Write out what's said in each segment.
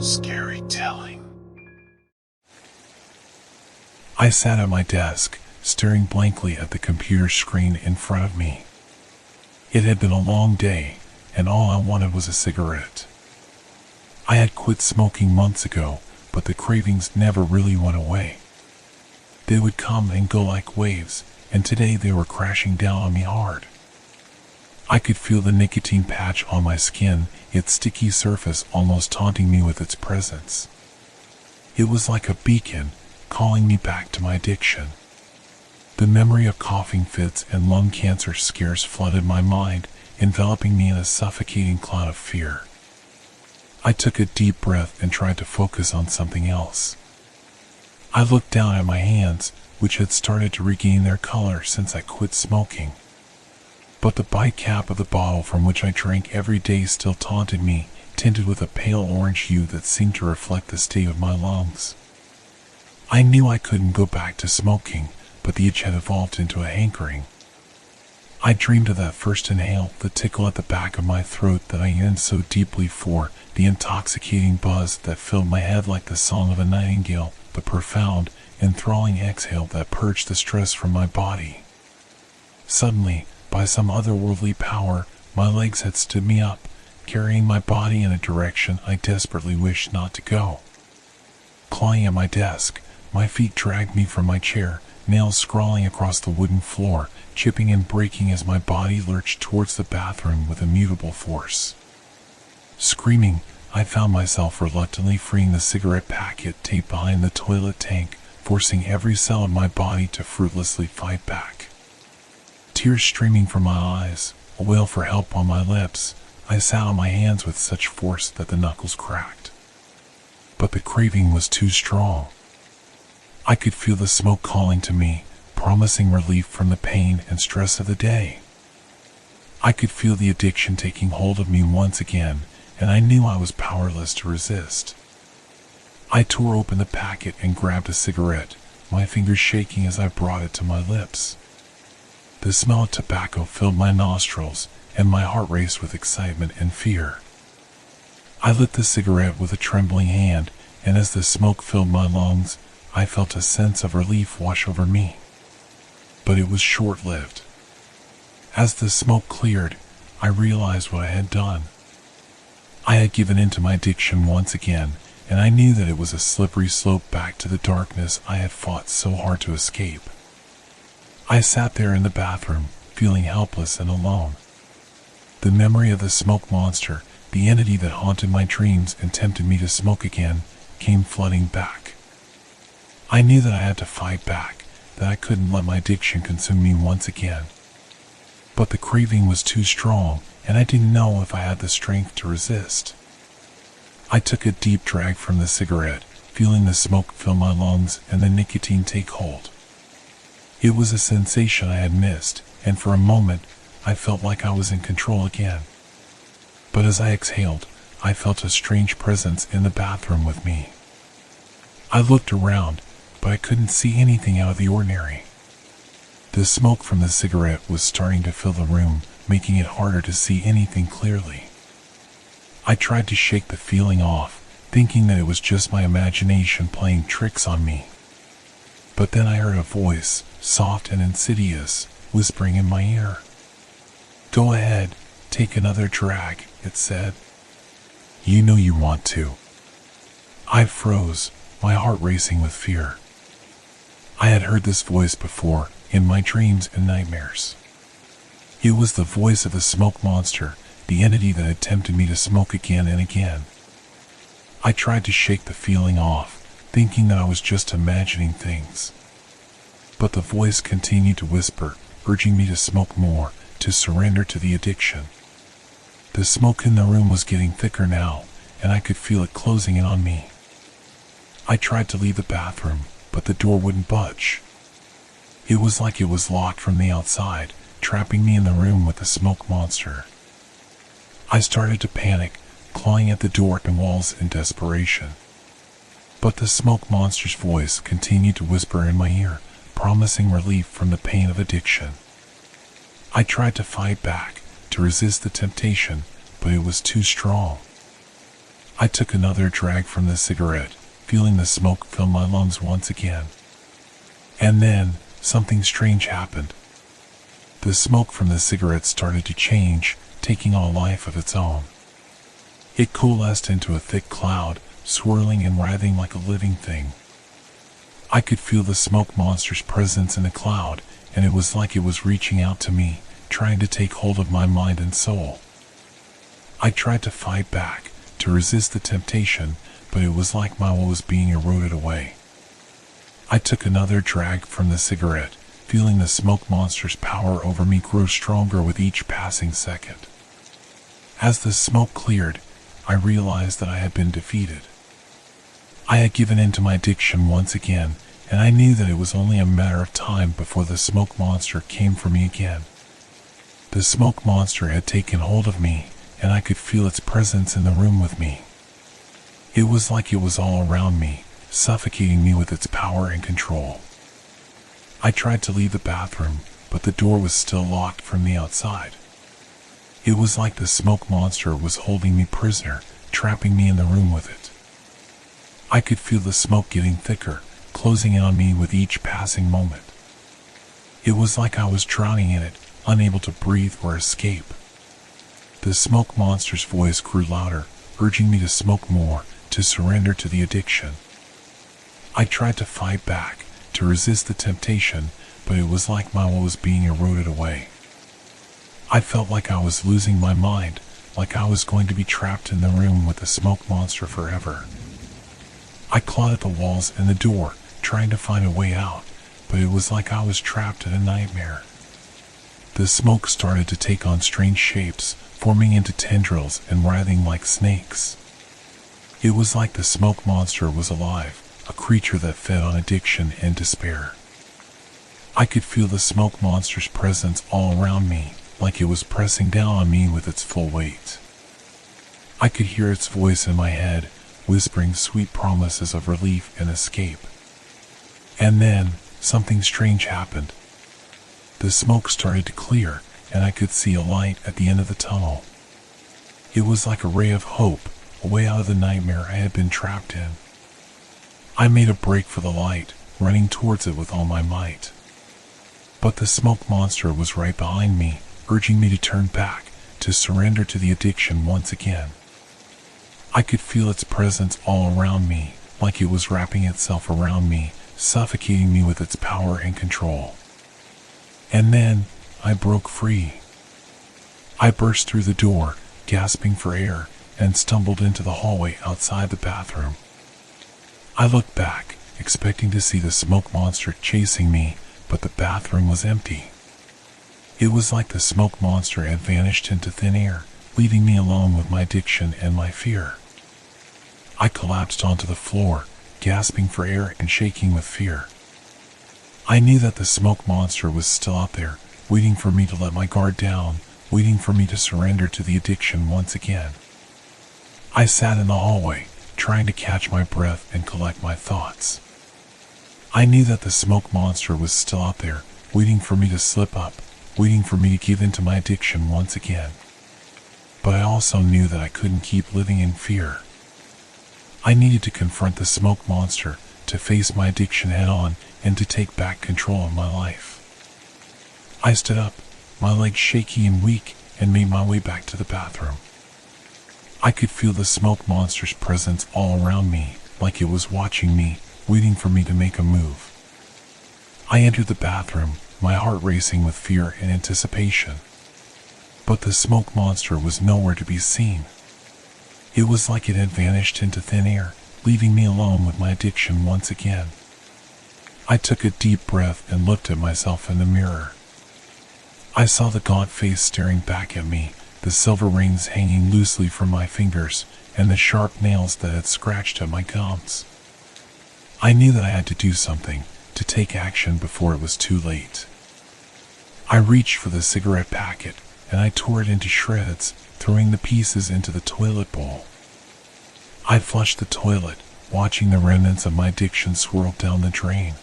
Scary telling. I sat at my desk, staring blankly at the computer screen in front of me. It had been a long day, and all I wanted was a cigarette. I had quit smoking months ago, but the cravings never really went away. They would come and go like waves, and today they were crashing down on me hard. I could feel the nicotine patch on my skin, its sticky surface almost taunting me with its presence. It was like a beacon, calling me back to my addiction. The memory of coughing fits and lung cancer scares flooded my mind, enveloping me in a suffocating cloud of fear. I took a deep breath and tried to focus on something else. I looked down at my hands, which had started to regain their color since I quit smoking. But the bite cap of the bottle from which I drank every day still taunted me, tinted with a pale orange hue that seemed to reflect the state of my lungs. I knew I couldn't go back to smoking, but the itch had evolved into a hankering. I dreamed of that first inhale, the tickle at the back of my throat that I yearned so deeply for, the intoxicating buzz that filled my head like the song of a nightingale, the profound, enthralling exhale that purged the stress from my body. Suddenly, by some otherworldly power, my legs had stood me up, carrying my body in a direction I desperately wished not to go. Clawing at my desk, my feet dragged me from my chair, nails scrawling across the wooden floor, chipping and breaking as my body lurched towards the bathroom with immutable force. Screaming, I found myself reluctantly freeing the cigarette packet taped behind the toilet tank, forcing every cell of my body to fruitlessly fight back. Tears streaming from my eyes, a wail for help on my lips, I sat on my hands with such force that the knuckles cracked. But the craving was too strong. I could feel the smoke calling to me, promising relief from the pain and stress of the day. I could feel the addiction taking hold of me once again, and I knew I was powerless to resist. I tore open the packet and grabbed a cigarette, my fingers shaking as I brought it to my lips. The smell of tobacco filled my nostrils, and my heart raced with excitement and fear. I lit the cigarette with a trembling hand, and as the smoke filled my lungs, I felt a sense of relief wash over me. But it was short-lived. As the smoke cleared, I realized what I had done. I had given in to my addiction once again, and I knew that it was a slippery slope back to the darkness I had fought so hard to escape. I sat there in the bathroom, feeling helpless and alone. The memory of the smoke monster, the entity that haunted my dreams and tempted me to smoke again, came flooding back. I knew that I had to fight back, that I couldn't let my addiction consume me once again. But the craving was too strong, and I didn't know if I had the strength to resist. I took a deep drag from the cigarette, feeling the smoke fill my lungs and the nicotine take hold. It was a sensation I had missed, and for a moment, I felt like I was in control again. But as I exhaled, I felt a strange presence in the bathroom with me. I looked around, but I couldn't see anything out of the ordinary. The smoke from the cigarette was starting to fill the room, making it harder to see anything clearly. I tried to shake the feeling off, thinking that it was just my imagination playing tricks on me. But then I heard a voice, soft and insidious, whispering in my ear. "Go ahead, take another drag," it said. "You know you want to." I froze, my heart racing with fear. I had heard this voice before, in my dreams and nightmares. It was the voice of the smoke monster, the entity that had tempted me to smoke again and again. I tried to shake the feeling off, thinking that I was just imagining things. But the voice continued to whisper, urging me to smoke more, to surrender to the addiction. The smoke in the room was getting thicker now, and I could feel it closing in on me. I tried to leave the bathroom, but the door wouldn't budge. It was like it was locked from the outside, trapping me in the room with the smoke monster. I started to panic, clawing at the door and walls in desperation. But the smoke monster's voice continued to whisper in my ear, promising relief from the pain of addiction. I tried to fight back, to resist the temptation, but it was too strong. I took another drag from the cigarette, feeling the smoke fill my lungs once again. And then, something strange happened. The smoke from the cigarette started to change, taking on a life of its own. It coalesced into a thick cloud, swirling and writhing like a living thing. I could feel the smoke monster's presence in the cloud, and it was like it was reaching out to me, trying to take hold of my mind and soul. I tried to fight back, to resist the temptation, but it was like my will was being eroded away. I took another drag from the cigarette, feeling the smoke monster's power over me grow stronger with each passing second. As the smoke cleared, I realized that I had been defeated. I had given in to my addiction once again, and I knew that it was only a matter of time before the smoke monster came for me again. The smoke monster had taken hold of me, and I could feel its presence in the room with me. It was like it was all around me, suffocating me with its power and control. I tried to leave the bathroom, but the door was still locked from the outside. It was like the smoke monster was holding me prisoner, trapping me in the room with it. I could feel the smoke getting thicker, closing in on me with each passing moment. It was like I was drowning in it, unable to breathe or escape. The smoke monster's voice grew louder, urging me to smoke more, to surrender to the addiction. I tried to fight back, to resist the temptation, but it was like my will was being eroded away. I felt like I was losing my mind, like I was going to be trapped in the room with the smoke monster forever. I clawed at the walls and the door, trying to find a way out, but it was like I was trapped in a nightmare. The smoke started to take on strange shapes, forming into tendrils and writhing like snakes. It was like the smoke monster was alive, a creature that fed on addiction and despair. I could feel the smoke monster's presence all around me, like it was pressing down on me with its full weight. I could hear its voice in my head, whispering sweet promises of relief and escape. And then, something strange happened. The smoke started to clear, and I could see a light at the end of the tunnel. It was like a ray of hope, a way out of the nightmare I had been trapped in. I made a break for the light, running towards it with all my might. But the smoke monster was right behind me, urging me to turn back, to surrender to the addiction once again. I could feel its presence all around me, like it was wrapping itself around me, suffocating me with its power and control. And then, I broke free. I burst through the door, gasping for air, and stumbled into the hallway outside the bathroom. I looked back, expecting to see the smoke monster chasing me, but the bathroom was empty. It was like the smoke monster had vanished into thin air, leaving me alone with my addiction and my fear. I collapsed onto the floor, gasping for air and shaking with fear. I knew that the smoke monster was still out there, waiting for me to let my guard down, waiting for me to surrender to the addiction once again. I sat in the hallway, trying to catch my breath and collect my thoughts. I knew that the smoke monster was still out there, waiting for me to slip up, waiting for me to give in to my addiction once again. But I also knew that I couldn't keep living in fear. I needed to confront the smoke monster, to face my addiction head on, and to take back control of my life. I stood up, my legs shaky and weak, and made my way back to the bathroom. I could feel the smoke monster's presence all around me, like it was watching me, waiting for me to make a move. I entered the bathroom, my heart racing with fear and anticipation. But the smoke monster was nowhere to be seen. It was like it had vanished into thin air, leaving me alone with my addiction once again. I took a deep breath and looked at myself in the mirror. I saw the gaunt face staring back at me, the silver rings hanging loosely from my fingers, and the sharp nails that had scratched at my gums. I knew that I had to do something, to take action before it was too late. I reached for the cigarette packet, and I tore it into shreds, throwing the pieces into the toilet bowl. I flushed the toilet, watching the remnants of my addiction swirl down the drain.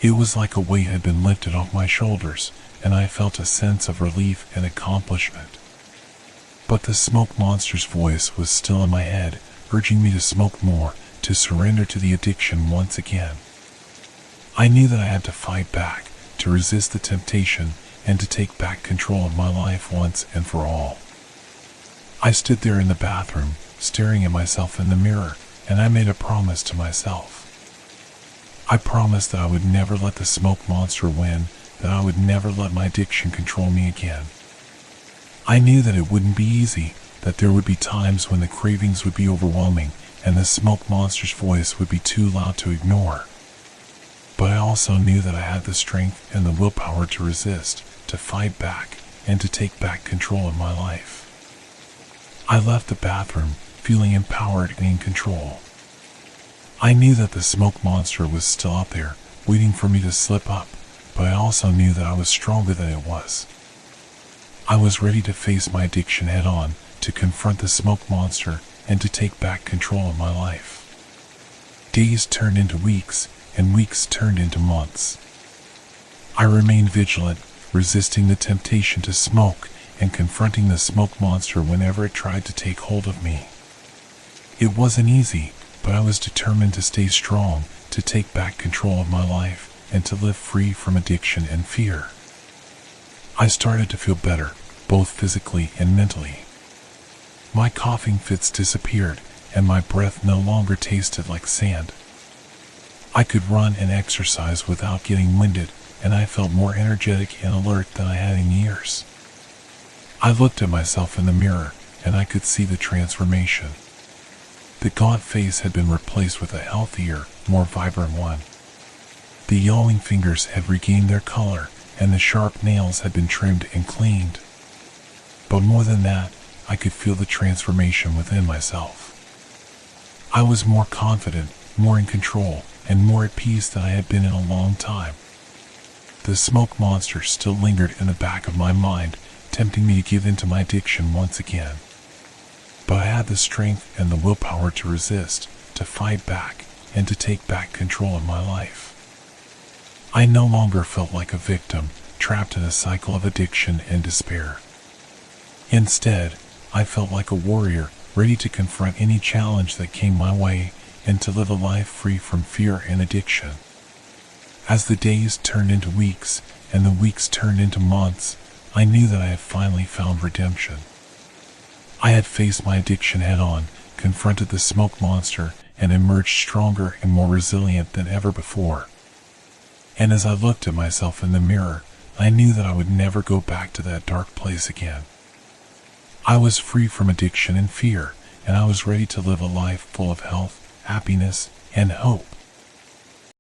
It was like a weight had been lifted off my shoulders, and I felt a sense of relief and accomplishment. But the smoke monster's voice was still in my head, urging me to smoke more, to surrender to the addiction once again. I knew that I had to fight back, to resist the temptation, and to take back control of my life once and for all. I stood there in the bathroom, staring at myself in the mirror, and I made a promise to myself. I promised that I would never let the smoke monster win, that I would never let my addiction control me again. I knew that it wouldn't be easy, that there would be times when the cravings would be overwhelming and the smoke monster's voice would be too loud to ignore. But I also knew that I had the strength and the willpower to resist, to fight back, and to take back control of my life. I left the bathroom, feeling empowered and in control. I knew that the smoke monster was still out there, waiting for me to slip up, but I also knew that I was stronger than it was. I was ready to face my addiction head on, to confront the smoke monster, and to take back control of my life. Days turned into weeks, and weeks turned into months. I remained vigilant, resisting the temptation to smoke and confronting the smoke monster whenever it tried to take hold of me. It wasn't easy, but I was determined to stay strong, to take back control of my life, and to live free from addiction and fear. I started to feel better, both physically and mentally. My coughing fits disappeared, and my breath no longer tasted like sand. I could run and exercise without getting winded, and I felt more energetic and alert than I had in years. I looked at myself in the mirror, and I could see the transformation. The gaunt face had been replaced with a healthier, more vibrant one. The yawing fingers had regained their color, and the sharp nails had been trimmed and cleaned. But more than that, I could feel the transformation within myself. I was more confident, more in control, and more at peace than I had been in a long time. The smoke monster still lingered in the back of my mind, tempting me to give in to my addiction once again. But I had the strength and the willpower to resist, to fight back, and to take back control of my life. I no longer felt like a victim, trapped in a cycle of addiction and despair. Instead, I felt like a warrior, ready to confront any challenge that came my way and to live a life free from fear and addiction. As the days turned into weeks and the weeks turned into months, I knew that I had finally found redemption. I had faced my addiction head on, confronted the smoke monster, and emerged stronger and more resilient than ever before. And as I looked at myself in the mirror, I knew that I would never go back to that dark place again. I was free from addiction and fear, and I was ready to live a life full of health, happiness, and hope.